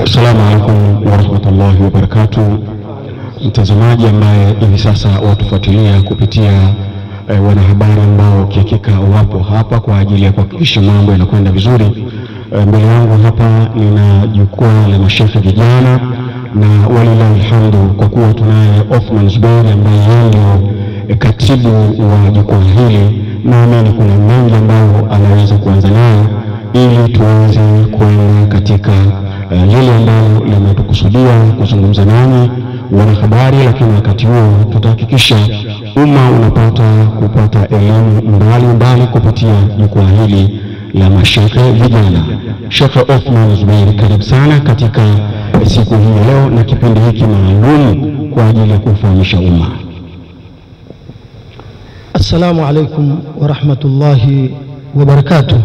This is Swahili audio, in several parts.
Assalamu alaikum warahmatullahi wabarakatuh. Mtazamaji ambaye hivi sasa watufuatilia kupitia wanahabari ambao hakika wapo hapa kwa ajili ya kuhakikisha mambo yanakwenda vizuri. Mbele yangu hapa nina jukwaa la mashehe vijana, na walillahi alhamdu kwa kuwa tunaye Othman Zuberi ambaye ndio katibu wa jukwaa hili, naamini kuna mengi ambayo anaweza kuanza nayo ili tuanze kwenda katika lile ambalo limetukusudia kuzungumza nanyi wanahabari, lakini wakati huo tutahakikisha umma unapata kupata elimu mbalimbali kupitia jukwaa hili la mashehe vijana. Sheikh Othman Zuberi, karibu sana katika siku hii leo na kipindi hiki maalum kwa ajili ya kufahamisha umma. Assalamu alaikum wa rahmatullahi wa barakatuh.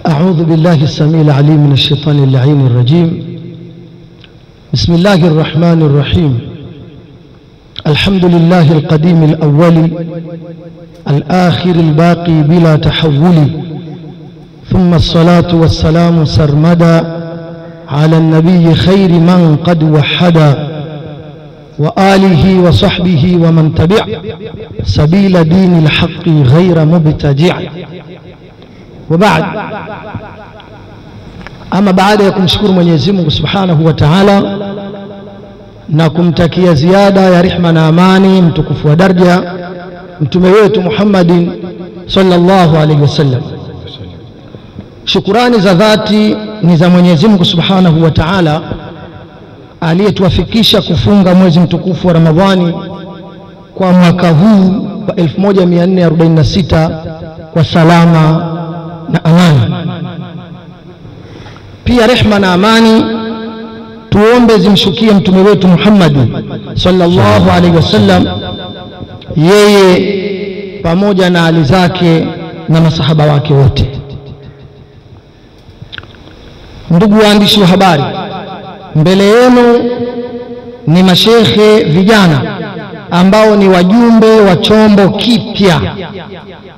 أعوذ بالله السميع العليم من الشيطان اللعين الرجيم. بسم الله الرحمن الرحيم. الحمد لله القديم الأول الآخر الباقي بلا تحول، ثم الصلاة والسلام سرمدا على النبي خير من قد وحدا، وآله وصحبه ومن تبع سبيل دين الحق غير مبتدع. وبعد، ama baada ya kumshukuru Mwenyezi Mungu Subhanahu wa Ta'ala na kumtakia ziada ya rehema na amani mtukufu wa daraja mtume wetu Muhammadin sallallahu alaihi wasallam, shukrani za dhati ni za Mwenyezi Mungu Subhanahu wa Ta'ala aliyetuwafikisha kufunga mwezi mtukufu wa Ramadhani kwa mwaka huu wa 1446 kwa salama na amani. Pia rehma na amani tuombe zimshukie mtume wetu Muhammad sallallahu alaihi wasallam, yeye pamoja na ali zake na masahaba wake wote. Ndugu waandishi wa habari, mbele yenu ni mashehe vijana ambao ni wajumbe wa chombo kipya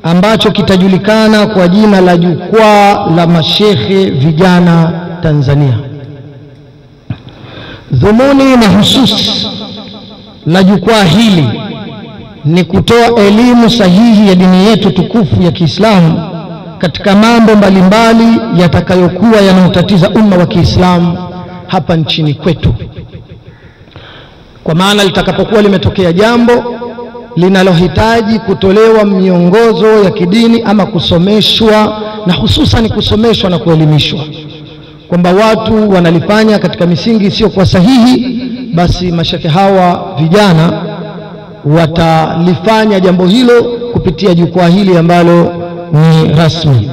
ambacho kitajulikana kwa jina la Jukwaa la Mashehe Vijana Tanzania. Dhumuni mahususi la jukwaa hili ni kutoa elimu sahihi ya dini yetu tukufu ya Kiislamu katika mambo mbalimbali yatakayokuwa yanautatiza umma wa Kiislamu hapa nchini kwetu, kwa maana litakapokuwa limetokea jambo linalohitaji kutolewa miongozo ya kidini ama kusomeshwa, na hususan kusomeshwa na kuelimishwa kwamba watu wanalifanya katika misingi isiyo kwa sahihi, basi mashehe hawa vijana watalifanya jambo hilo kupitia jukwaa hili ambalo ni rasmi.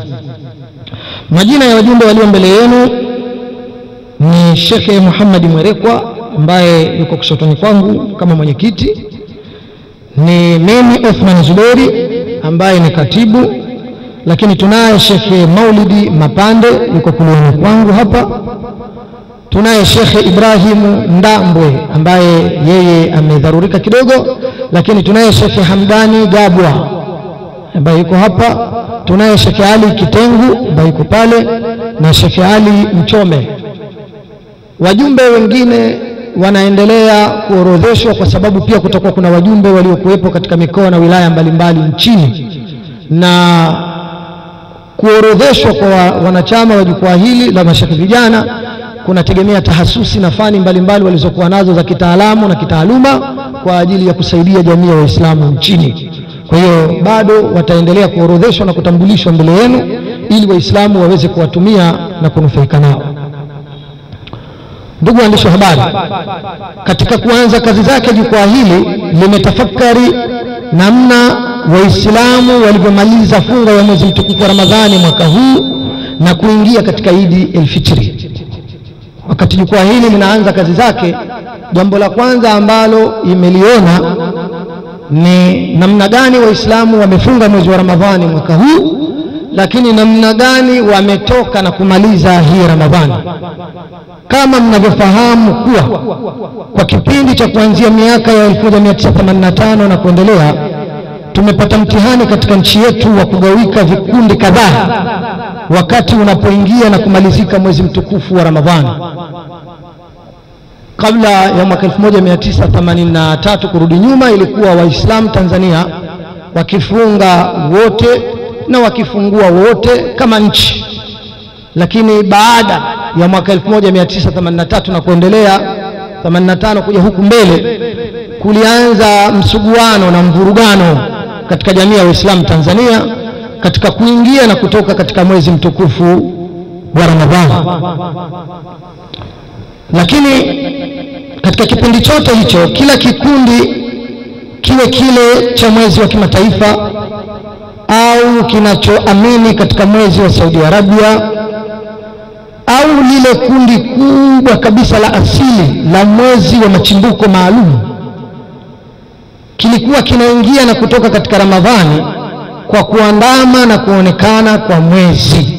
Majina ya wajumbe walio mbele yenu ni Sheikh Muhammad Mwerekwa ambaye yuko kushotoni kwangu kama mwenyekiti, ni mimi Othman Zuberi ambaye ni katibu, lakini tunaye Sheikh Maulidi Mapande yuko kulioni kwangu hapa, tunaye Sheikh Ibrahim Ndambwe ambaye yeye amedharurika kidogo, lakini tunaye Sheikh Hamdani Gabwa ambaye yuko hapa, tunaye Sheikh Ali Kitengu ambaye yuko pale, na Sheikh Ali Mchome. Wajumbe wengine wanaendelea kuorodheshwa kwa sababu pia kutakuwa kuna wajumbe waliokuwepo katika mikoa na wilaya mbalimbali nchini, na kuorodheshwa kwa wanachama wa jukwaa hili la mashehe vijana kunategemea tahasusi na fani mbalimbali walizokuwa nazo za kitaalamu na kitaaluma kwa ajili ya kusaidia jamii ya Waislamu nchini. Kwa hiyo bado wataendelea kuorodheshwa na kutambulishwa mbele yenu ili Waislamu waweze kuwatumia na kunufaika nao. Ndugu waandishi wa habari, katika kuanza kazi zake jukwaa hili limetafakari namna Waislamu walivyomaliza funga ya mwezi mtukufu wa Ramadhani mwaka huu na kuingia katika Idi el-Fitri. Wakati jukwaa hili linaanza kazi zake, jambo la kwanza ambalo imeliona ni namna gani Waislamu wamefunga mwezi wa Ramadhani mwaka huu, lakini namna gani wametoka na kumaliza hii Ramadhani. Kama mnavyofahamu kuwa kwa kipindi cha kuanzia miaka ya 1985 na kuendelea tumepata mtihani katika nchi yetu wa kugawika vikundi kadhaa wakati unapoingia na kumalizika mwezi mtukufu wa Ramadhani. Kabla ya mwaka 1983 kurudi nyuma, ilikuwa Waislamu Tanzania wakifunga wote na wakifungua wote kama nchi. Lakini baada ya mwaka 1983 na kuendelea 85 kuja huku mbele, kulianza msuguano na mvurugano katika jamii ya Waislamu Tanzania katika kuingia na kutoka katika mwezi mtukufu wa Ramadhani. Lakini katika kipindi chote hicho, kila kikundi kiwe kile cha mwezi wa kimataifa au kinachoamini katika mwezi wa Saudi Arabia au lile kundi kubwa kabisa la asili la mwezi wa machimbuko maalum, kilikuwa kinaingia na kutoka katika Ramadhani kwa kuandama na kuonekana kwa mwezi.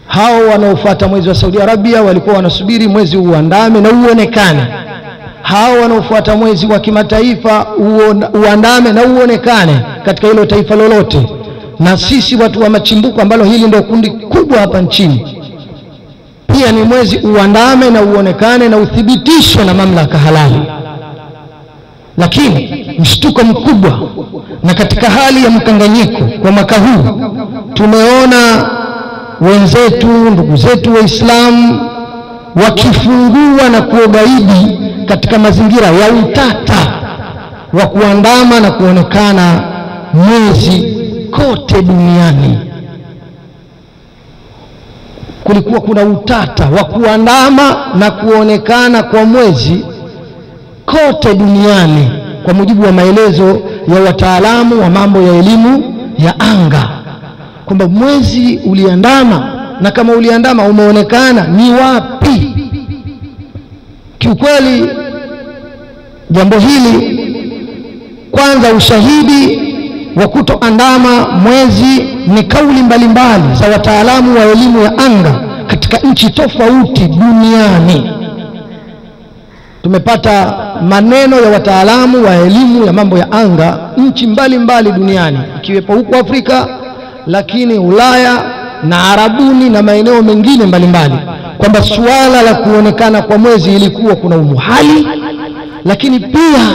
Hao wanaofuata mwezi wa Saudi Arabia walikuwa wanasubiri mwezi uandame na uonekane. Hao wanaofuata mwezi wa kimataifa uandame na uonekane katika hilo taifa lolote. Na sisi watu wa machimbuko, ambalo hili ndio kundi kubwa hapa nchini, pia ni mwezi uandame na uonekane na uthibitishwe na mamlaka halali. Lakini mshtuko mkubwa na katika hali ya mkanganyiko kwa mwaka huu, tumeona wenzetu, ndugu zetu Waislamu wakifungua na kuogaidi katika mazingira ya utata wa kuandama na kuonekana mwezi kote duniani. Kulikuwa kuna utata wa kuandama na kuonekana kwa mwezi kote duniani kwa mujibu wa maelezo ya wataalamu wa mambo ya elimu ya anga, kwamba mwezi uliandama, na kama uliandama umeonekana ni wapi. Kiukweli jambo hili, kwanza ushahidi wa kutoandama mwezi ni kauli mbalimbali za wataalamu wa elimu ya anga katika nchi tofauti duniani. Tumepata maneno ya wataalamu wa elimu ya mambo ya anga nchi mbalimbali duniani, ikiwepo huko Afrika, lakini Ulaya na Arabuni na maeneo mengine mbalimbali, kwamba suala la kuonekana kwa mwezi ilikuwa kuna umuhali, lakini pia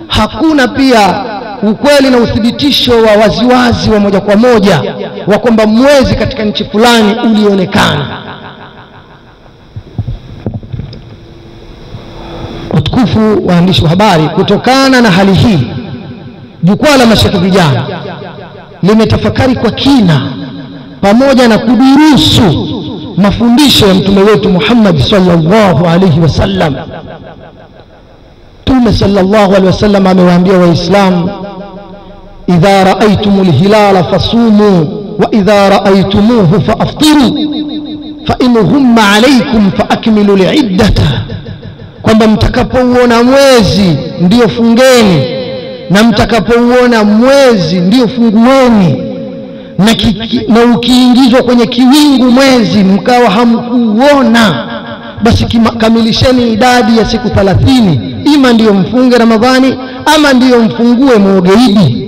hakuna pia ukweli na uthibitisho wa waziwazi wa moja kwa moja wa kwamba mwezi katika nchi fulani ulionekana. Utukufu waandishi wa habari, kutokana na hali hii, jukwaa la Mashekhe Vijana limetafakari kwa kina pamoja na kudurusu mafundisho ya mtume wetu Muhammad sallallahu alaihi wasallam. Mtume sallallahu alaihi wasallam amewaambia Waislamu, idha raaitumul hilala fasumu wa idha raaitumuhu faaftiru fa in humma alaykum faakmilu li'iddata, kwamba mtakapouona mwezi ndio fungeni, na mtakapouona mwezi ndio fungueni, na ukiingizwa kwenye kiwingu mwezi mkawa hamkuona, basi kamilisheni idadi ya siku 30, ima ndiyo mfunge Ramadhani ama ndiyo mfungue muogeidi.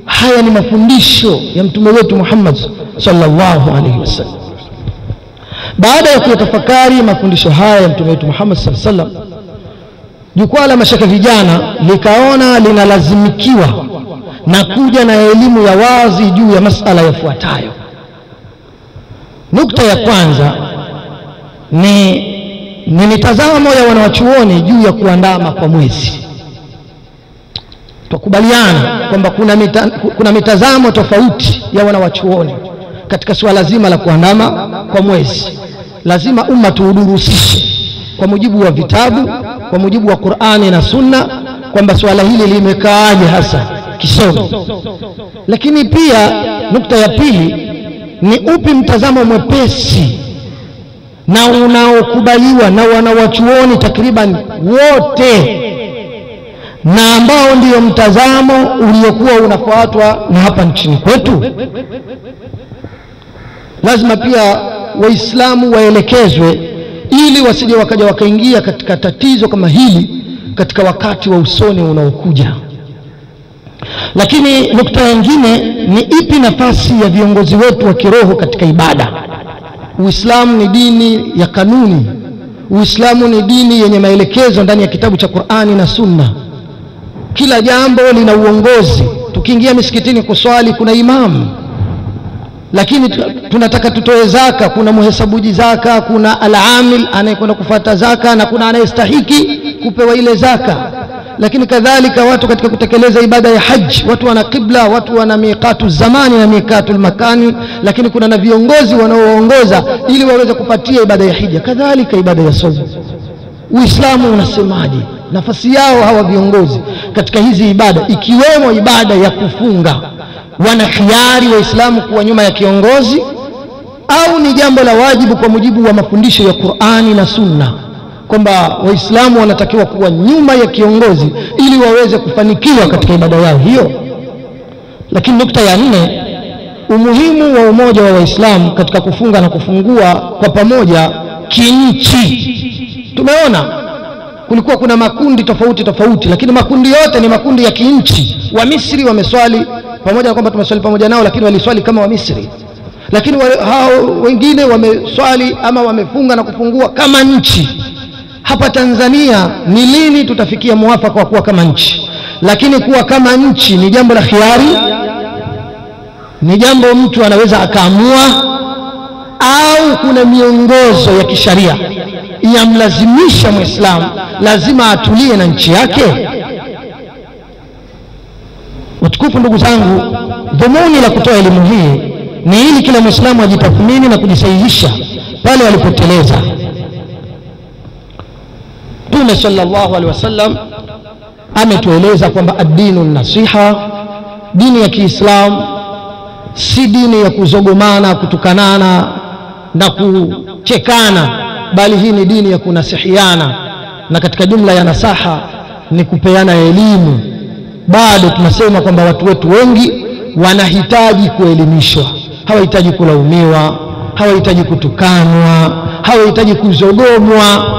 Haya ni mafundisho ya mtume wetu Muhammad sallallahu alaihi wasallam. Baada ya kuyatafakari mafundisho haya ya mtume wetu Muhammad sallallahu alaihi wasallam, jukwaa la Mashekhe Vijana likaona linalazimikiwa na kuja na elimu ya wazi juu ya masala yafuatayo. Nukta ya kwanza ni mitazamo ya wanawachuoni juu ya kuandama kwa mwezi. Tukubaliana kwamba kuna mitazamo tofauti ya wanawachuoni katika suala zima la kuandama kwa mwezi. Lazima umma tuudurusishe kwa mujibu wa vitabu, kwa mujibu wa Qur'ani na Sunna, kwamba suala hili limekaaje hasa kisomo. Lakini pia nukta ya pili ni upi mtazamo mwepesi na unaokubaliwa na wanawachuoni takriban wote, na ambao ndio mtazamo uliokuwa unafuatwa na hapa nchini kwetu. Lazima pia Waislamu waelekezwe ili wasije wakaja wakaingia katika tatizo kama hili katika wakati wa usoni unaokuja. Lakini nukta nyingine ni ipi nafasi ya viongozi wetu wa kiroho katika ibada? Uislamu ni dini ya kanuni. Uislamu ni dini yenye maelekezo ndani ya kitabu cha Qur'ani na Sunna. Kila jambo lina uongozi. Tukiingia misikitini kuswali kuna imamu, lakini tunataka tutoe zaka, kuna muhesabuji zaka, kuna al-amil anayekwenda kufuata zaka, na kuna anayestahiki kupewa ile zaka. Lakini kadhalika watu katika kutekeleza ibada ya haji, watu wana qibla, watu wana miqatu zamani na miqatu makani, lakini kuna na viongozi wanaoongoza ili waweze kupatia ibada ya hija. Kadhalika ibada ya saumu, Uislamu unasemaje nafasi yao hawa viongozi katika hizi ibada, ikiwemo ibada ya kufunga? Wana khiari Waislamu kuwa nyuma ya kiongozi, au ni jambo la wajibu kwa mujibu wa mafundisho ya Qur'ani na Sunna kwamba Waislamu wanatakiwa kuwa nyuma ya kiongozi ili waweze kufanikiwa katika ibada yao hiyo? Lakini nukta ya 4, umuhimu wa umoja wa Waislamu katika kufunga na kufungua kwa pamoja kinchi. Tumeona kulikuwa kuna makundi tofauti tofauti, lakini makundi yote ni makundi ya kinchi. Wa Misri wameswali pamoja na kwamba tumeswali pamoja nao, lakini waliswali kama wa Misri. Lakini hao wengine wameswali ama wamefunga na kufungua kama nchi. Hapa Tanzania ni lini tutafikia muafaka wa kuwa kama nchi? Lakini kuwa kama nchi ni jambo la khiari, ni jambo mtu anaweza akaamua, au kuna miongozo ya kisharia yamlazimisha Muislamu lazima atulie na nchi yake? Watukufu ndugu zangu, dhumuni la kutoa elimu hii ni ili kila Muislamu ajitathmini na kujisahihisha pale alipoteleza. Mtume sallallahu alaihi wasallam ametueleza kwamba ad-dinu nasiha, dini ya Kiislamu si dini ya kuzogomana, kutukanana na kuchekana, bali hii ni dini ya kunasihiana, na katika jumla ya nasaha ni kupeana elimu. Bado tunasema kwamba watu wetu wengi wanahitaji kuelimishwa, hawahitaji kulaumiwa, hawahitaji kutukanwa, hawahitaji kuzogomwa.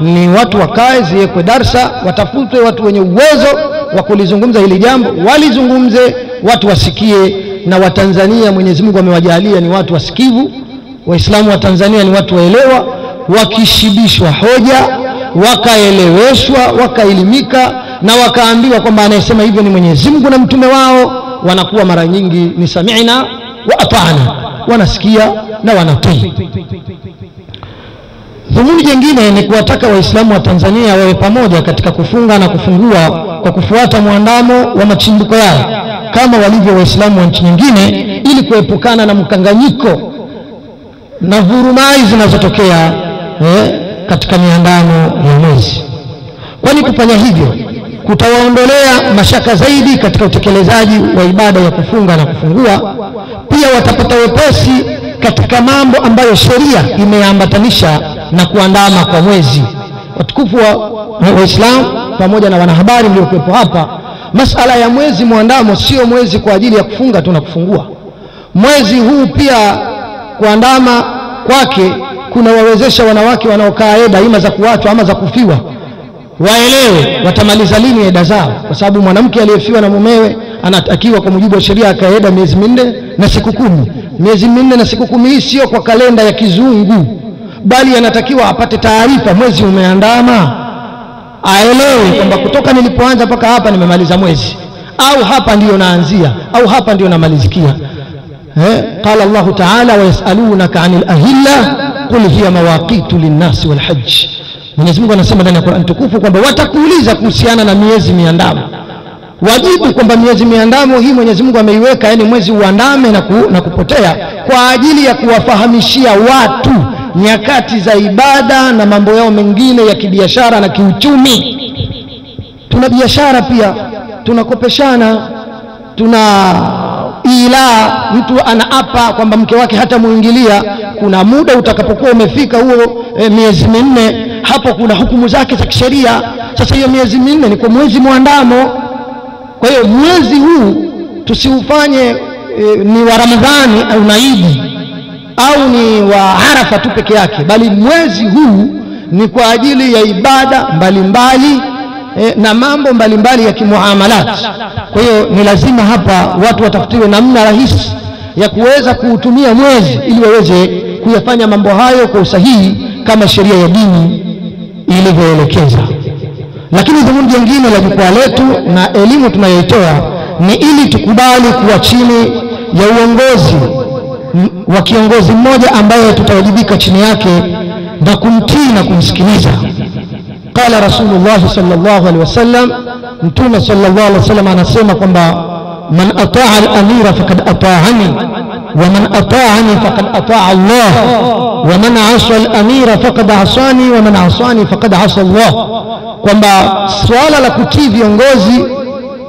Ni watu wakae, ziwekwe darsa, watafutwe watu wenye uwezo wa kulizungumza hili jambo, walizungumze, watu wasikie. Na Watanzania Mwenyezi Mungu amewajalia ni watu wasikivu. Waislamu wa Tanzania ni watu waelewa, wakishibishwa hoja, wakaeleweshwa, wakaelimika, na wakaambiwa kwamba anayesema hivyo ni Mwenyezi Mungu na mtume wao, wanakuwa mara nyingi ni sami'na wa ata'na, wanasikia na wanatii. Dhumuni jingine ni kuwataka Waislamu wa Tanzania wawe pamoja katika kufunga na kufungua kwa kufuata muandamo wa machimbuko yao kama walivyo Waislamu wa nchi nyingine, ili kuepukana na mkanganyiko na vurumai zinazotokea katika miandamo ya mwezi, kwani kufanya hivyo kutawaondolea mashaka zaidi katika utekelezaji wa ibada ya kufunga na kufungua. Pia watapata wepesi katika mambo ambayo sheria imeambatanisha na kuandama kwa mwezi. Watukufu wa Waislamu pamoja na wanahabari mliokuwepo hapa, masala ya mwezi muandamo sio mwezi kwa ajili ya kufunga tu na kufungua. Mwezi huu pia kuandama kwake kuna wawezesha wanawake wanaokaa eda, ima za kuachwa ama za kufiwa, waelewe watamaliza lini eda zao, kwa sababu mwanamke aliyefiwa na mumewe anatakiwa kwa mujibu wa sheria akaeda miezi 4 na siku 10. Miezi 4 na siku 10 hii sio kwa kalenda ya kizungu, bali anatakiwa apate taarifa mwezi umeandama, aelewe kwamba kutoka nilipoanza mpaka hapa nimemaliza mwezi, au hapa ndio naanzia, au hapa ndio namalizikia. Qala Allah Ta'ala, wa yasalunaka 'anil ahilla qul hiya mawaqitu lin-nas wal hajj. Mwenyezi Mungu anasema ndani ya Qur'an tukufu kwamba watakuuliza kuhusiana na miezi miandamo. Wajibu kwamba miezi miandamo hii Mwenyezi Mungu ameiweka, yani mwezi uandame na kupotea, kwa ajili ya kuwafahamishia watu nyakati za ibada na mambo yao mengine ya kibiashara na kiuchumi. Tuna biashara pia, tunakopeshana, mtu anaapa kwamba mke wake hata muingilia. Kuna muda utakapokuwa umefika huo miezi 4, hapo kuna hukumu zake za kisheria. Sasa hiyo miezi 4 ni kwa mwezi muandamo. Kwa hiyo mwezi huu tusiufanye ni wa Ramadhani au Naidi au ni wa Arafa tu peke yake, bali mwezi huu ni kwa ajili ya ibada mbalimbali na mambo mbalimbali ya kimuamalat. Kwa hiyo ni lazima hapa watu watafutiwe namna rahisi ya kuweza kuutumia mwezi ili waweze kuyafanya mambo hayo kwa usahihi kama sheria ya dini ilivyoelekeza. Lakini dhumuni jingine la jukwaa letu na elimu tunayoitoa ni ili tukubali kuwa chini ya uongozi wa kiongozi mmoja ambaye tutawajibika chini yake na kumtii na kumsikiliza. Qala Rasulullah sallallahu alaihi wasallam, Mtume sallallahu alaihi wasallam anasema kwamba man ataa al-amira faqad ataani wa man ataani faqad ataa Allah wa man asa al-amira faqad asani wa man asani faqad asa Allah. Kwamba swala la kutii viongozi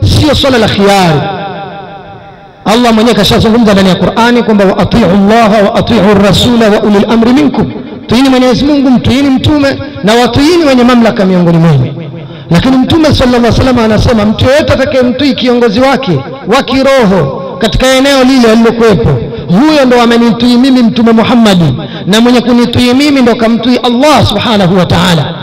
sio swala la khiari. Allah mwenyewe kashazungumza ndani ya Qur'ani kwamba wa atii'u Allah wa atii'u ar-rasula wa ulil amri minkum, tiini Mwenyezi Mungu, mtiini mtume na watiini wenye mamlaka miongoni mwenu. Lakini Mtume sallallahu alaihi wasallam anasema mtu yeyote atakayemtii kiongozi wake wa kiroho katika eneo lile alilokuwepo, huyo ndo amenitii mimi Mtume Muhammad, na mwenye kunitii mimi ndo kamtii Allah subhanahu wa ta'ala.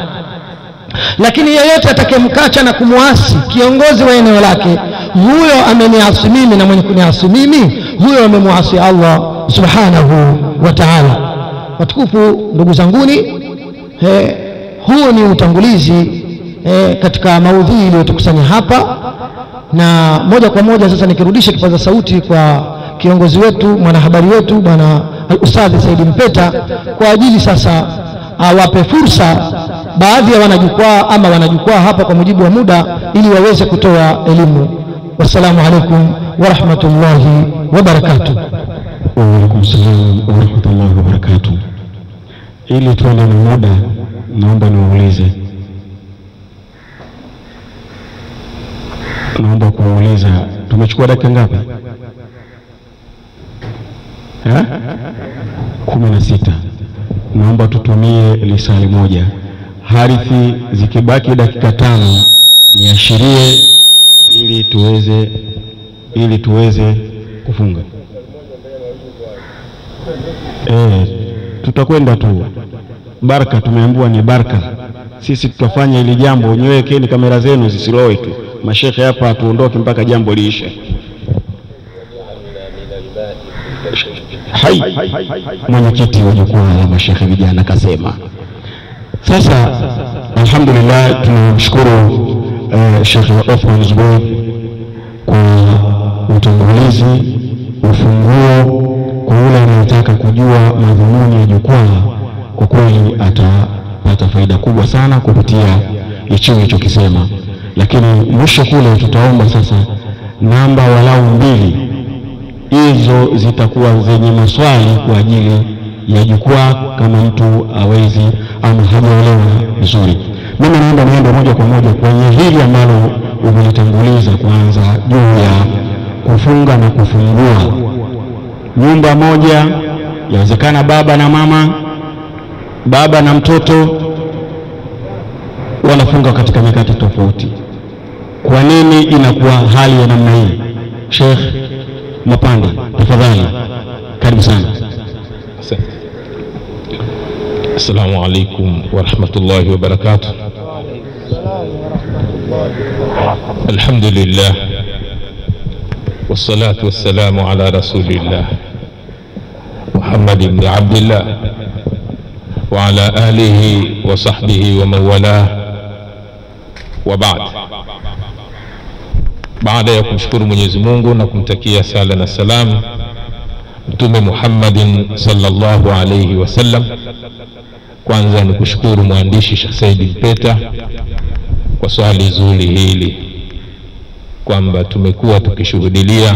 Lakini yeyote atakayemkacha na kumuasi kiongozi wa eneo lake, huyo ameniasi mimi, na mwenye kuniasi mimi huyo amemuasi Allah subhanahu wa ta'ala. Watukufu ndugu zanguni, huu ni utangulizi katika maudhui iliyotukusanya hapa, na moja kwa moja sasa nikirudisha kipaza sauti kwa kiongozi wetu, mwanahabari wetu bwana Al-Ustadh Said Mpeta, kwa ajili sasa awape fursa baadhi ya wanajukwaa ama wanajukwaa hapa kwa mujibu wa muda, ili waweze kutoa elimu. Wassalamu alaikum wa rahmatullahi wa barakatuh. Wa alaikum salam wa rahmatullahi wa barakatuh. Ili tuende na muda, naomba kuuliza tumechukua dakika ngapi? 16. Naomba tutumie lisali moja. Harithi zikibaki dakika 5 niashirie ili tuweze kufunga. Tutakwenda tu. Baraka tumeambiwa ni baraka. Sisi tutafanya ili jambo, nyewekeni kamera zenu zisiloe tu. Mashekhe hapa tuondoke mpaka jambo liishe. Hai. Mwenyekiti wa jukwaa la mashekhe vijana kasema. Sasa alhamdulillah tunamshukuru Sheikh Othman Zubair kwa utangulizi, ufunguo kwa yule anayetaka kujua madhumuni ya jukwaa. Kwa kweli atapata faida kubwa sana kupitia hicho nilichokisema. Lakini mwisho kule tutaomba sasa namba walau 2, hizo zitakuwa zenye maswali kwa ajili ya jukwaa kama mtu awezi ama hajaelewa vizuri. Mimi naomba niende moja kwa moja kwenye hili ambalo umelitanguliza kwanza, juu ya kufunga na kufungua. Nyumba moja, yawezekana baba na mama, baba na mtoto wanafunga katika nyakati tofauti. Kwa nini inakuwa hali ya namna hii? Sheikh Mapande, tafadhali. Karibu sana. Assalamu alaikum wa rahmatullahi wa barakatuh. Alhamdulillah wassalatu wassalamu ala rasulillah Muhammad ibn Abdullah wa ala alihi wa sahbihi wa man walah wa ba'd. Baada ya kumshukuru Mwenyezi Mungu na kumtakia sala na salam Mtume Muhammadin sallallahu alayhi wasallam, kwanza ni kushukuru mwandishi Sheikh Said Mpeta kwa swali zuri hili, kwamba tumekuwa tukishuhudia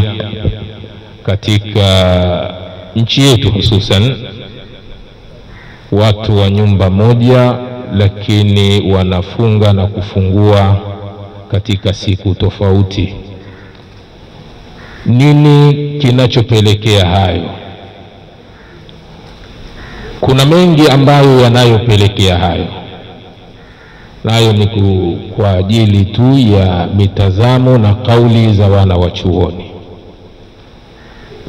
katika nchi yetu hususan watu wa nyumba moja lakini wanafunga na kufungua katika siku tofauti. Nini kinachopelekea hayo? Kuna mengi ambayo yanayopelekea hayo, nayo ni kwa ajili tu ya mitazamo na kauli za wana wa chuoni.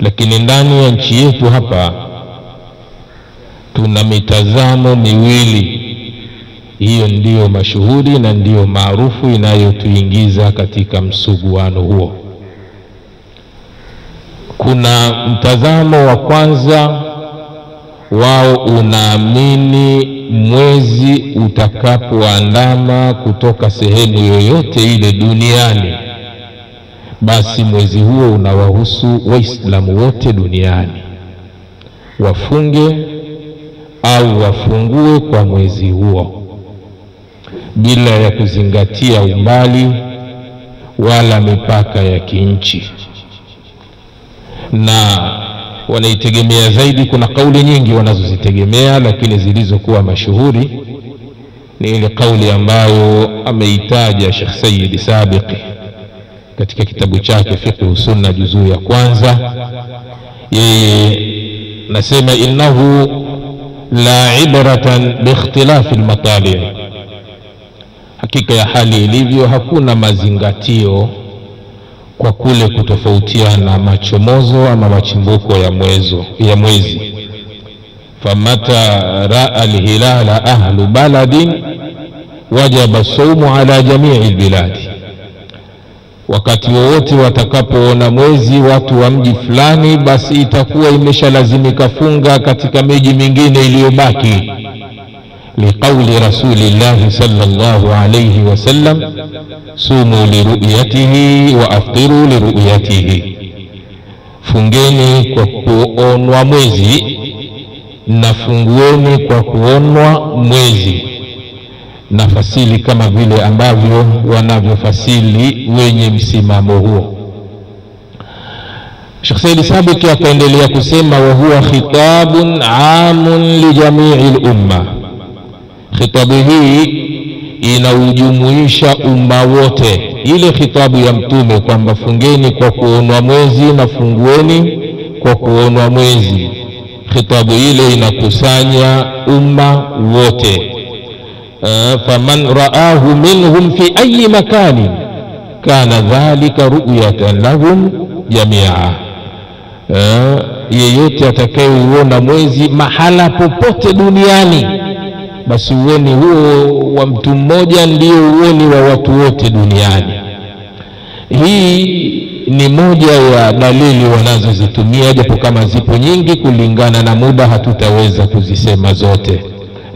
Lakini ndani ya nchi yetu hapa tuna mitazamo miwili Hiyo ndiyo mashuhuri na ndiyo maarufu inayotuingiza katika msuguano huo. Kuna mtazamo wa kwanza, wao unaamini mwezi utakapoandama kutoka sehemu yoyote ile duniani, basi mwezi huo unawahusu Waislamu wote duniani, wafunge au wafungue kwa mwezi huo bila ya kuzingatia umbali wala mipaka ya kinchi. Na wanaitegemea zaidi, kuna kauli nyingi wanazozitegemea, lakini zilizokuwa mashuhuri ni ile kauli ambayo ameitaja Sheikh Sayyid Sabiqi katika kitabu chake Fiqh Sunna juzuu ya kwanza. Yeye nasema innahu la ibratan bi ikhtilafi al-matali', hakika ya hali ilivyo hakuna mazingatio kwa kule kutofautiana machomozo ama machimbuko ya mwezi. Famata ra'a al-hilala ahlu baladin wajaba sawmu ala jami'i al-biladi, wakati wowote watakapoona mwezi watu wa mji fulani, basi itakuwa imeshalazimika funga katika miji mingine iliyobaki, liqauli rasulillah sallallahu alayhi wasallam sumu liru'yatihi wa aftiru liru'yatihi, fungeni kwa kuonwa mwezi na fungueni kwa kuonwa mwezi, na fasili kama vile ambavyo wanavyofasili wenye msimamo huo. Sheikh Sayyid Sabiqi akaendelea kusema, wa huwa khitabun amun li jami'il umma, khitabu hii inaujumuisha umma wote. Ile khitabu ya mtume kwamba fungeni kwa kuonwa mwezi na fungueni kwa kuonwa mwezi, khitabu ile inakusanya umma wote. Faman ra'ahu minhum fi ayi makani kana dhalika ru'yatan lahum jami'a, yeyote atakayeuona mwezi mahala popote duniani, basi uoni huo wa mtu mmoja ndio uoni wa watu wote duniani. Hii ni moja ya dalili wanazozitumia, japo kama zipo nyingi, kulingana na muda hatutaweza kuzisema zote,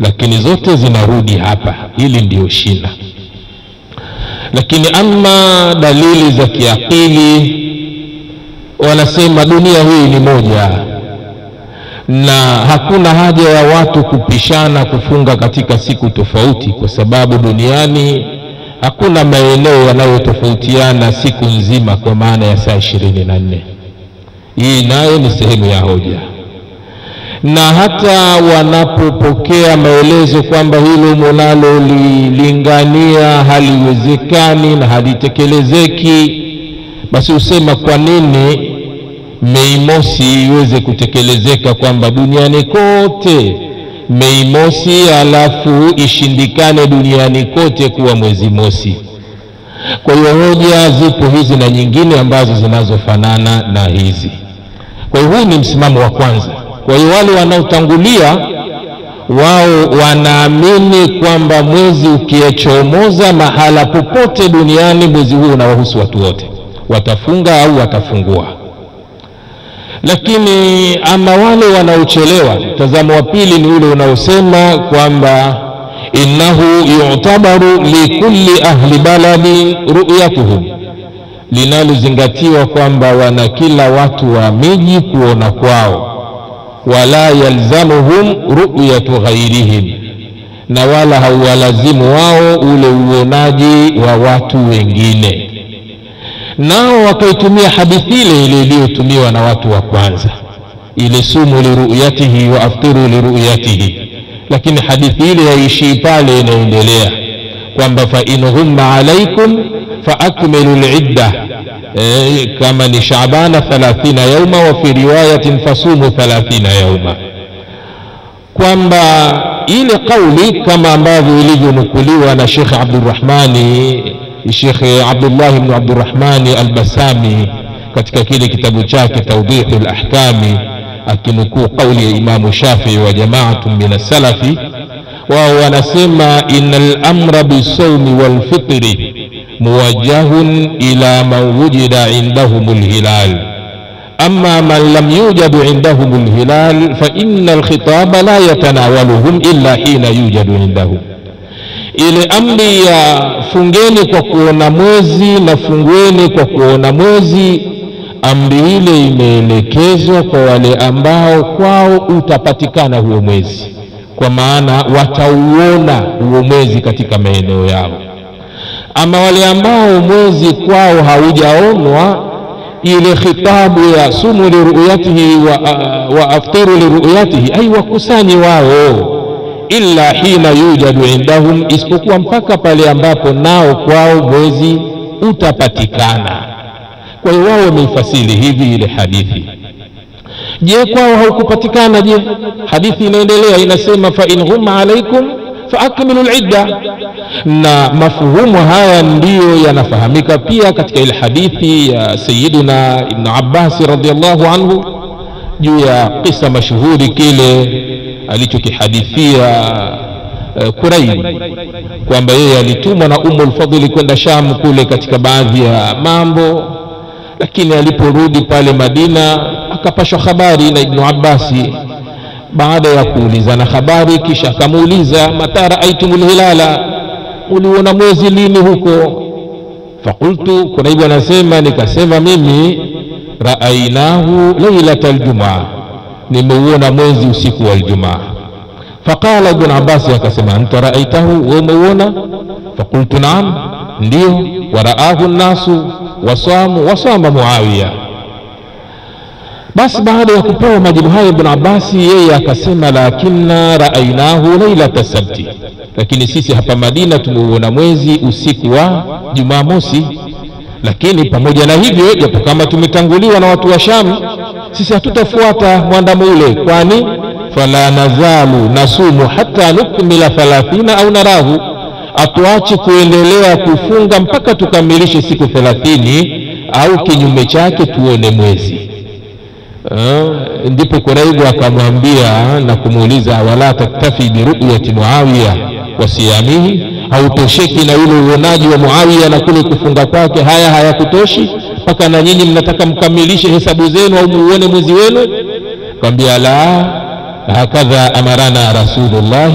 lakini zote zinarudi hapa. Hili ndio shina. Lakini ama dalili za kiakili, wanasema dunia hii ni moja na hakuna haja ya watu kupishana kufunga katika siku tofauti, kwa sababu duniani hakuna maeneo yanayotofautiana siku nzima kwa maana ya saa 24. Hii nayo ni sehemu ya hoja. Na hata wanapopokea maelezo kwamba hilo mnalo lilingania haliwezekani na halitekelezeki, basi usema kwa nini Mei Mosi iweze kutekelezeka, kwamba duniani kote Mei Mosi alafu ishindikane duniani kote kuwa mwezi mosi. Kwa hiyo hoja zipo hizi na nyingine ambazo zinazofanana na hizi. Kwa hiyo huu ni msimamo wa kwanza. Kwa hiyo wale wanaotangulia wao wanaamini kwamba mwezi ukichomoza mahala popote duniani, mwezi huu unawahusu watu wote, watafunga au watafungua. Lakini ama wale wanaochelewa, mtazamo wa pili ni ule unaosema kwamba innahu yu'tabaru likulli ahli baladi ru'yatuhum, linalozingatiwa kwamba wana kila watu wa miji kuona kwao, wala yalzamuhum ru'yatu ghairihim, na wala hauwalazimu wao ule uonaji wa watu wengine. Nao wakaitumia hadithi ile iliyotumiwa na watu wa kwanza, ile sumu liru'yatihi wa aftiru liru'yatihi, lakini hadithi ile haishi pale, inaendelea kwamba fa inhumma alaykum fa akmilu al-idda, kama ni Shaabana 30 yauma, wa fi riwayatin fasumu 30 yauma, kwamba ile kauli kama ambavyo ilivyonukuliwa na Sheikh Abdullah ibn Abdurrahman al-Basami katika kile kitabu chake Tawdih al-Ahkami, akinukuu kauli ya Imam Shafi'i wa jama'atun min as-salafi, wao wanasema innal amra bisawmi wal fitri muwajjahun ila man wujida indahumul hilal, amma man lam yujadu indahumul hilal fa innal khitaba la yatanawaluhum illa hina yujadu indahum. Ile amri ya fungeni kwa kuona mwezi na fungueni kwa kuona mwezi, amri ile imeelekezwa kwa wale ambao kwao utapatikana huo mwezi, kwa maana watauona huo mwezi katika maeneo yao. Ama wale ambao mwezi kwao haujaonwa, ile khitabu ya sumu li ru'yatihi wa aftiru li ru'yatihi, ay wakusanyi wao, illa hina yujadu indahum, isipokuwa mpaka pale ambapo nao kwao mwezi utapatikana. Kwa hiyo wao wameifasiri hivi ile hadithi. Je, kwao haukupatikana? Je, hadithi inaendelea inasema fa in hum alaykum fa akmilu al-idda, na mafuhumu haya ndiyo yanafahamika pia katika ile hadithi ya Sayyidina Ibn Abbas radhiyallahu anhu juu ya kisa mashuhuri kile alichokihadithia Quraib, kwamba yeye alitumwa na Ummul Fadl kwenda Sham kule katika baadhi ya mambo, lakini aliporudi pale Madina akapashwa habari na Ibn Abbasi. Baada ya kuulizana habari, kisha akamuuliza matara aitumul hilala, uliona mwezi lini huko? Fakultu, Quraib anasema, nikasema mimi raainahu lailatal jumaa, nimeuona mwezi usiku wa Ijumaa. Faqala Ibn Abbas, akasema anta raaitahu, wewe umeuona? Fakultu naam, ndio. Waraahu nasu wasama Muawiya. Basi baada ya kupewa majibu hayo Ibn Abbas, yeye akasema lakinna raainahu lailata sabti, lakini sisi hapa Madina tumeuona mwezi usiku wa Jumamosi. Lakini pamoja na hivyo, japo kama tumetanguliwa na watu wa Sham, sisi hatutafuata mwandamo ule, kwani fala nazalu nasumu hatta nukmila 30 au narahu, atuache kuendelea kufunga mpaka tukamilishe siku 30 au kinyume chake tuone mwezi. Ndipo Quraibu akamwambia na kumuuliza, wala taktafi bi ru'yati Muawiya wa siyamihi, hautosheki na yule uonaji wa Muawiya na kule kufunga kwake? Haya hayakutoshi mpaka na nyinyi mnataka mkamilishe hesabu zenu au muone mwezi wenu? Kwambia la, hakadha amarana Rasulullah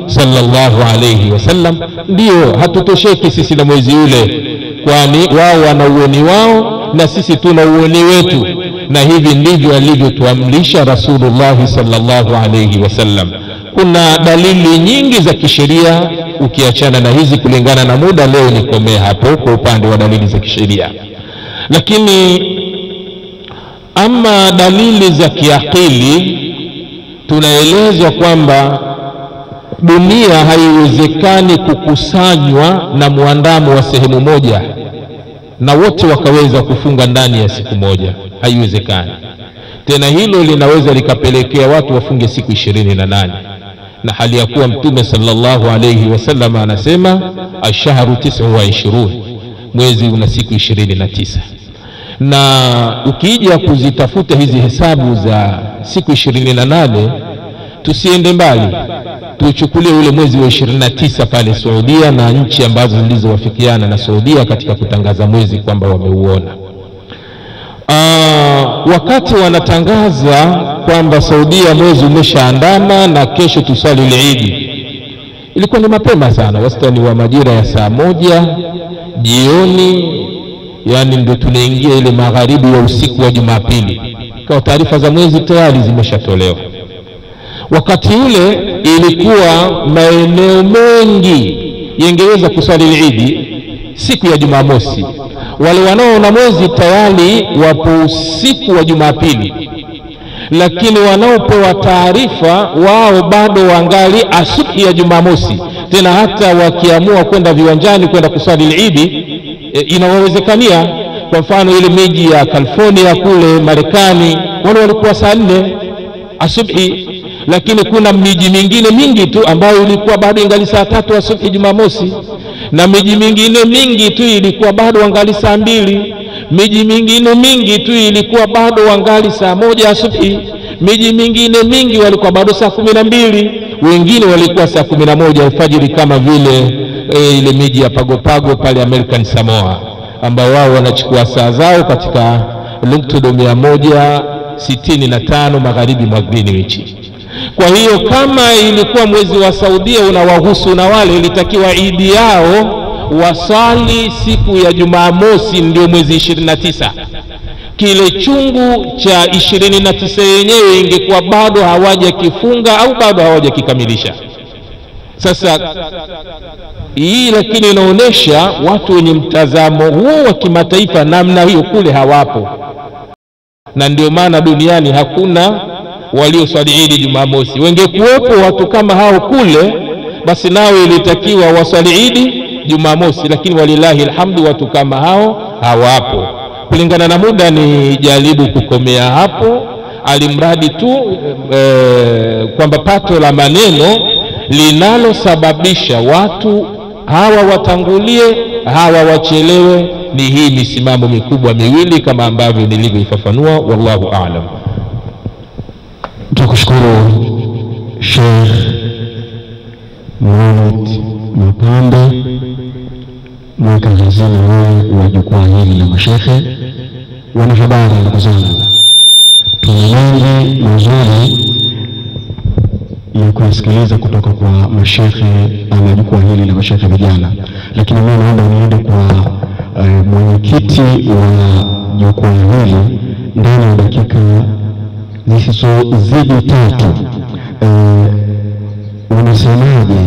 sallallahu alayhi wasallam, ndio hatutosheki sisi na mwezi ule, kwani wao wana uoni wao na sisi tuna uoni wetu, na hivi ndivyo alivyotuamrisha Rasulullah sallallahu alayhi wasallam. Kuna dalili nyingi za kisheria, ukiachana na hizi kulingana na muda, leo nikomee hapo kwa upande wa dalili za kisheria. Lakini ama dalili za kiakili, tunaelezwa kwamba dunia haiwezekani kukusanywa na muandamo wa sehemu moja na wote wakaweza kufunga ndani ya siku moja, haiwezekani. Tena hilo linaweza likapelekea watu wafunge siku 28, na hali ya kuwa Mtume sallallahu alayhi wasallam anasema ashharu 29, mwezi una siku 29. Na ukija kuzitafuta hizi hesabu za siku 28, tusiende mbali, tuchukulie ule mwezi wa 29 pale Saudia na nchi ambazo zilizowafikiana na Saudia katika kutangaza mwezi kwamba wameuona. Wakati wanatangaza kwamba Saudia mwezi umeshaandama na kesho tusali Eid, ilikuwa ni mapema sana, wastani wa majira ya saa 1 jioni, yani ndio tunaingia ile magharibi wa usiku wa Jumapili, kwa taarifa za mwezi tayari zimeshatolewa. Wakati ule ilikuwa maeneo mengi yengeweza kusali Eid siku ya Jumamosi. Wale wanaoona mwezi tayari wapo usiku wa Jumapili, lakini wanaopewa taarifa wao bado wangali asubuhi ya Jumamosi. Tena hata wakiamua kwenda viwanjani kwenda kusali Eid, inawezekania. Kwa mfano ile miji ya California kule Marekani, wale walikuwa saa 4 asubuhi, lakini kuna miji mingine mingi tu ambayo ilikuwa bado ingali saa 3 asubuhi Jumamosi, na miji mingine mingi tu ilikuwa bado wangali saa 2, miji mingine mingi tu ilikuwa bado wangali saa 1 asubuhi, miji mingine mingi walikuwa bado saa 12. wengine walikuwa saa 11 alfajiri kama vile ile miji ya Pago pale American Samoa, ambao wao wanachukua saa zao katika longitude 165 magharibi mwa Greenwich. Kwa hiyo kama ilikuwa mwezi wa Saudia unawahusu na wale, ilitakiwa idi yao wasali siku ya Jumamosi, ndio mwezi 29. Kile chungu cha 29 yenyewe ingekuwa bado hawajakifunga au bado hawajakikamilisha. Sasa hii lakini inaonesha watu wenye mtazamo huo wa kimataifa namna hiyo kule hawapo, na ndio maana duniani hakuna walioswali Idi Jumamosi. Wengekuwepo watu kama hao kule, basi nao ilitakiwa waswali Idi Jumamosi, lakini walilahi alhamdu watu kama hao hawapo. Kulingana na muda ni jaribu kukomea hapo, alimradi tu kwamba pato la maneno linalosababisha watu hawa watangulie hawa wachelewe ni hii misimamo mikubwa miwili kama ambavyo nilivyoifafanua. Wallahu a'lam. Tukushukuru Sheikh Mohamed Mapambe, mweka hazina wa jukwaa hili la mashekhe. Wanahabari, ndugu zangu, tuna mengi mazuri ya kusikiliza kutoka kwa mashekhe ama jukwaa hili la mashekhe vijana, lakini mimi naomba niende kwa mwenyekiti wa jukwaa hili ndani ya dakika zisizozidi 3. Unasemaje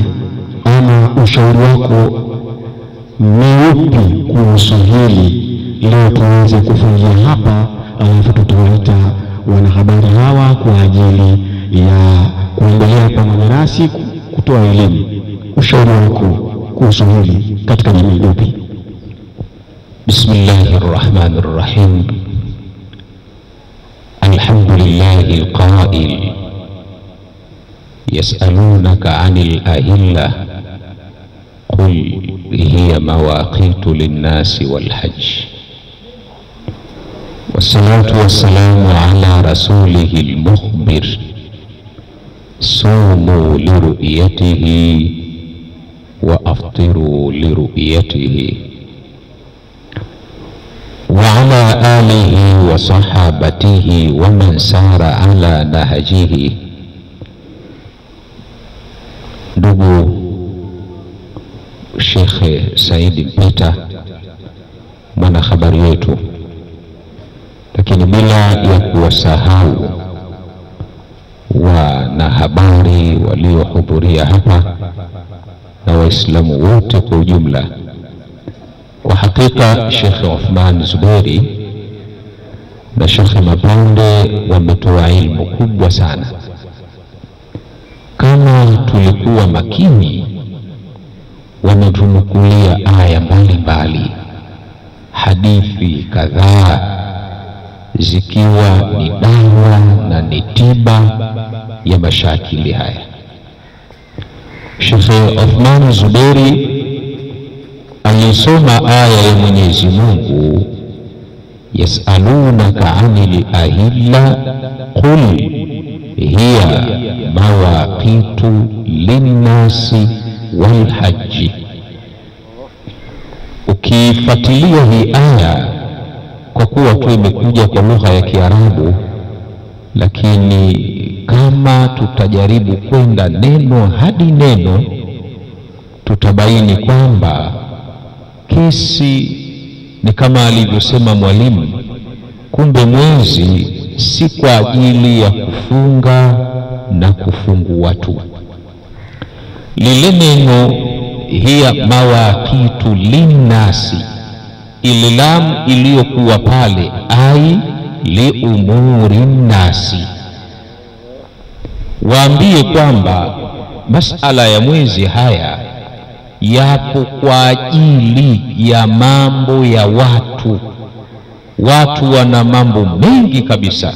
ama ushauri wako ni upi kuhusu hili? Leo tuanze kufungia hapa, alafu tutawaita wanahabari hawa kwa ajili ya kuendelea pamoja nasi kutoa elimu. Ushauri wako kuhusu hili katika jamii ni upi? Bismillahirrahmanirrahim. Alhamdulillahil qail yas'alunaka 'anil ahilla qul hiya mawaqitu lin-nasi wal hajj. Wassalatu wassalamu ala rasulihil mukhbir sumu liru'yatihi wa aftiru liru'yatihi wa ala alihi wa sahabatihi wa man sara ala nahjihi. Ndugu Sheikh Said Mpeta, mwanahabari wetu, lakini bila ya kuwasahau wanahabari waliohudhuria hapa na Waislamu wote kwa ujumla. Kwa hakika Sheikh Uthman Zuberi na Sheikh Mapambe wametoa ilmu kubwa sana. Kama tulikuwa makini, wanatunukulia aya mbalimbali, hadithi kadhaa zikiwa ni dawa na ni tiba ya mashakili haya. Sheikh Uthman Zuberi alisoma aya ya Mwenyezi Mungu, yas'alunaka 'anil ahilla qul hiya mawaqitu linnasi wal hajji. Ukifuatilia hii aya, kwa kuwa tu imekuja kwa lugha ya Kiarabu, lakini kama tutajaribu kwenda neno hadi neno, tutabaini kwamba kesi ni kama alivyosema mwalimu, kumbe mwezi si kwa ajili ya kufunga na kufungua tu. Lile neno hiya mawaqitu linnasi, ile lam iliyokuwa pale ai li umuri nasi, waambie kwamba masala ya mwezi haya yapo kwa ajili ya mambo ya watu. Watu wana mambo mengi kabisa.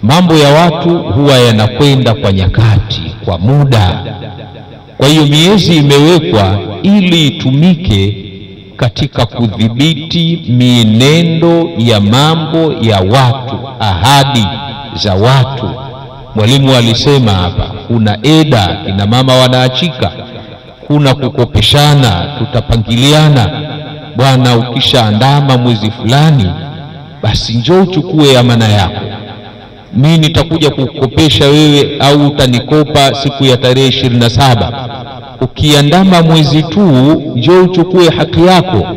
Mambo ya watu huwa yanakwenda kwa nyakati, kwa muda. Kwa hiyo miezi imewekwa ili itumike katika kudhibiti mienendo ya mambo ya watu, ahadi za watu, Mwalimu alisema hapa kuna eda, kina mama wanaachika, kuna kukopeshana, tutapangiliana. Bwana, ukishaandama mwezi fulani basi njoo uchukue amana yako, mimi nitakuja kukopesha wewe, au utanikopa siku ya tarehe 27. Ukiandama mwezi tu njoo uchukue haki yako.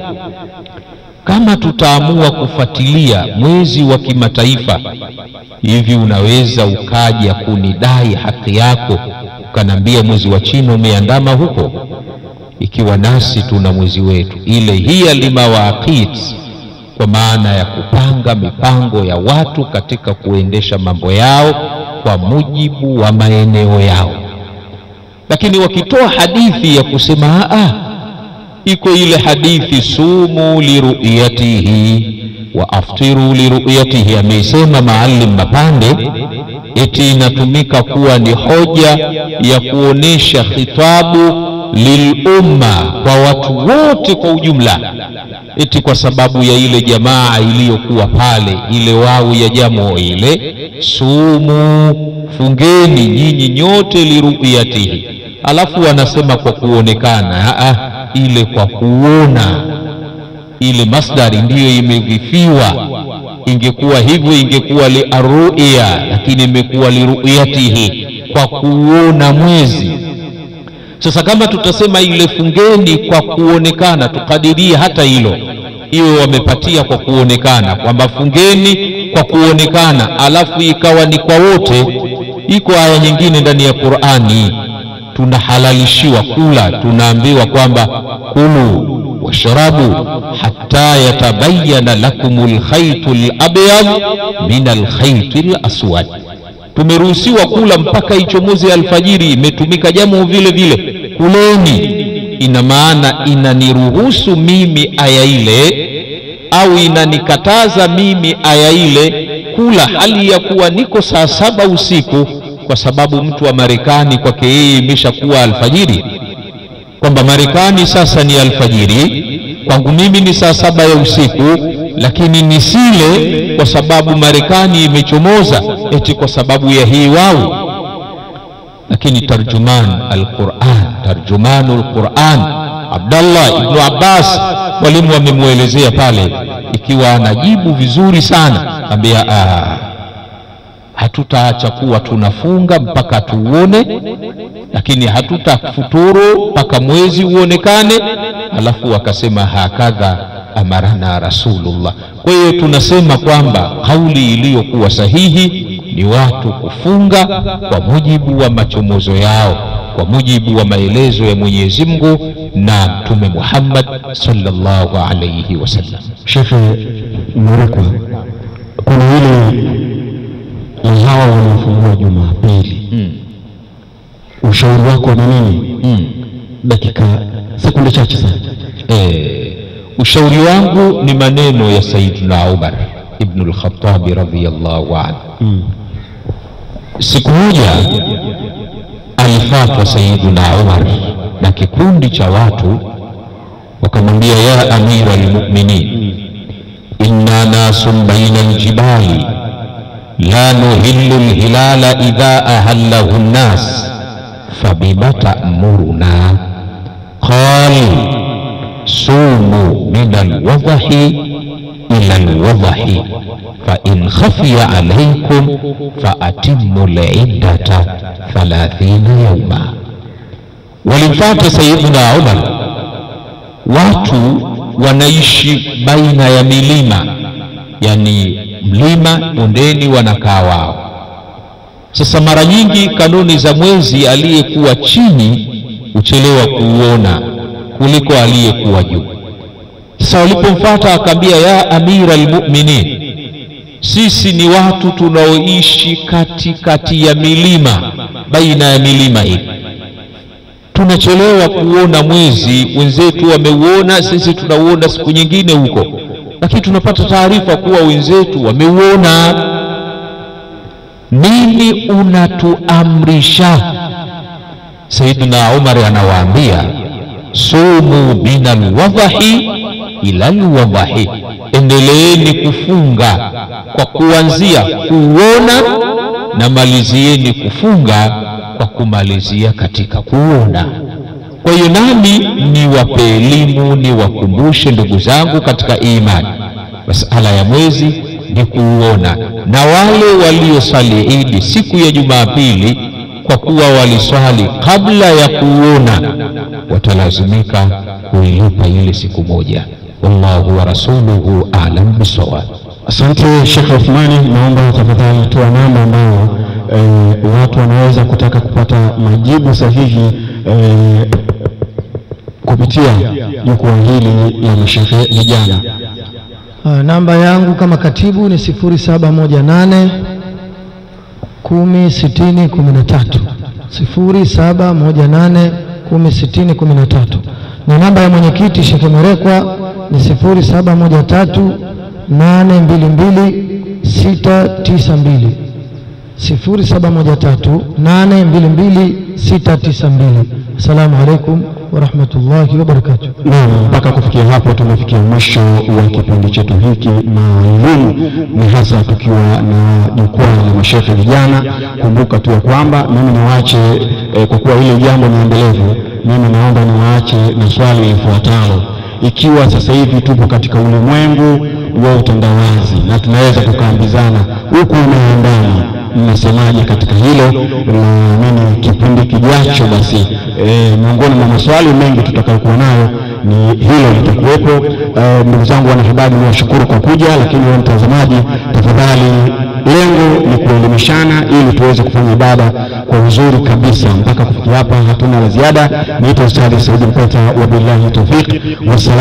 Kama tutaamua kufuatilia mwezi wa kimataifa hivi, unaweza ukaja kunidai haki yako ukanambia mwezi wa China umeandama huko, ikiwa nasi tuna mwezi wetu. Ile hiya limawaqit, kwa maana ya kupanga mipango ya watu katika kuendesha mambo yao kwa mujibu wa maeneo yao. Lakini wakitoa hadithi ya kusema iko ile hadithi sumu liruyatihi wa aftiru liruyatihi, amesema Maalim Mapande, eti inatumika kuwa ni hoja ya kuonesha khitabu lilumma, kwa watu wote kwa ujumla, eti kwa sababu ya ile jamaa iliyokuwa pale, ile wau ya jamo ile, sumu, fungeni nyinyi nyote liruyatihi. Alafu wanasema kwa kuonekana, ile kwa kuona, ile masdari ndiyo imevifiwa. Ingekuwa hivyo ingekuwa li arruya, lakini imekuwa liruyatihi, kwa kuona mwezi. Sasa kama tutasema ile fungeni kwa kuonekana, tukadirie hata hilo, hiyo wamepatia kwa kuonekana, kwamba fungeni kwa kuonekana, alafu ikawa ni kwa wote. Iko aya nyingine ndani ya Qur'ani tunahalalishiwa kula, tunaambiwa kwamba kulu washrabu hatta yatabayyana lakumul khaytul abyad minal khaytil aswad. Tumeruhusiwa kula mpaka ichomoze alfajiri, imetumika jamu vile vile, kuleni. Ina maana inaniruhusu mimi aya ile, au inanikataza mimi aya ile kula hali ya kuwa niko saa 7 usiku, kwa sababu mtu wa Marekani kwake yeye imeshakuwa alfajiri, kwamba Marekani sasa ni alfajiri, kwangu mimi ni saa 7 ya usiku, lakini nisile kwa sababu Marekani imechomoza, eti kwa sababu ya hii wao. Lakini tarjumanul Qur'an Abdullah ibn Abbas, walimu wamemuelezea pale, ikiwa anajibu vizuri sana, ambia hatutaacha kuwa tunafunga mpaka tuone, lakini hatutafuturu mpaka mwezi uonekane. Alafu akasema hakadha amarana Rasulullah. Kwa hiyo tunasema kwamba kauli iliyokuwa sahihi ni watu kufunga kwa mujibu wa machomozo yao, kwa mujibu wa maelezo ya Mwenyezi Mungu na Mtume Muhammad sallallahu alayhi wasallam. Sheikh Mwerekwa, kuna ile hawa wanaofungua Jumapili, ushauri wako ni nini? Dakika sekunde chache sana. Ushauri wangu ni maneno ya Sayyidina Umar ibn al-Khattab radhiyallahu anhu. Siku moja alifuatwa Sayyidina Umar na kikundi cha watu, wakamwambia, ya amira al-mu'minin, inna nasun baina al-jibali la nuhillu al-hilala idha ahallahu an-nas fabima ta'muruna? Qal sumu min al-wadhi ila al-wadhi fa in khafiya alaykum fa atimmu al-iddata 30 yawma. Walimfuata Sayyidina Umar, watu wanaishi baina ya milima, yani mlima bondeni, wanakaa wao. Sasa mara nyingi kanuni za mwezi, aliyekuwa chini uchelewa kuuona kuliko aliyekuwa juu. Sasa walipomfuata akamwambia, ya amira almu'minin, sisi ni watu tunaoishi katikati ya milima, baina ya milima hii, tunachelewa kuona mwezi. Wenzetu wameuona, sisi tunauona siku nyingine huko, lakini tunapata taarifa kuwa wenzetu wameuona. Nini unatuamrisha? Sayyidina Umar anawaambia, sumu minal wadhi ila al-wadhi, endeleeni kufunga kwa kuanzia kuona na malizieni kufunga kwa kumalizia katika kuona. Kwa hiyo nami niwape elimu, niwakumbushe ndugu zangu katika imani, masala ya mwezi ni kuuona, na wale waliosali Idi siku ya Jumapili kwa kuwa waliswali kabla ya kuona watalazimika kuilipa ile siku moja. Wallahu wa rasuluhu a'lam bisawab. Asante Sheikh Uthmani, naomba tafadhali toa namba ambayo watu wanaweza kutaka kupata majibu sahihi kupitia jukwaa hili la mashehe vijana. Namba yangu kama katibu ni 0718 10 60 13, 0718 10 60 13, na namba ya mwenyekiti Sheikh Mwerekwa ni 0713 822 692, 0713 822 692. Assalamu alaikum wa rahmatullahi wa barakatuh. Mpaka kufikia hapo tumefikia mwisho wa kipindi chetu hiki maalum, ni hasa tukiwa na jukwaa la mashehe vijana. Kumbuka tu kwamba mimi niwaache kwa kuwa ile jambo ni endelevu, mimi naomba niwaache na swali lifuatalo. Ikiwa sasa hivi tupo katika ulimwengu wa utandawazi na tunaweza tukaambizana huku na ndani, mnasemaje katika hilo? Na mimi kipindi kijacho basi miongoni mwa maswali mengi tutakayokuwa nayo ni hilo litakuwepo. Ndugu zangu wanahabari, niwashukuru kwa kuja, lakini wewe mtazamaji, tafadhali lengo ni kuelimishana ili tuweze kufanya ibada kwa uzuri kabisa. Mpaka kufikia hapa hatuna la ziada. Naitwa Ustadhi Said Mpeta, wa billahi tawfiq.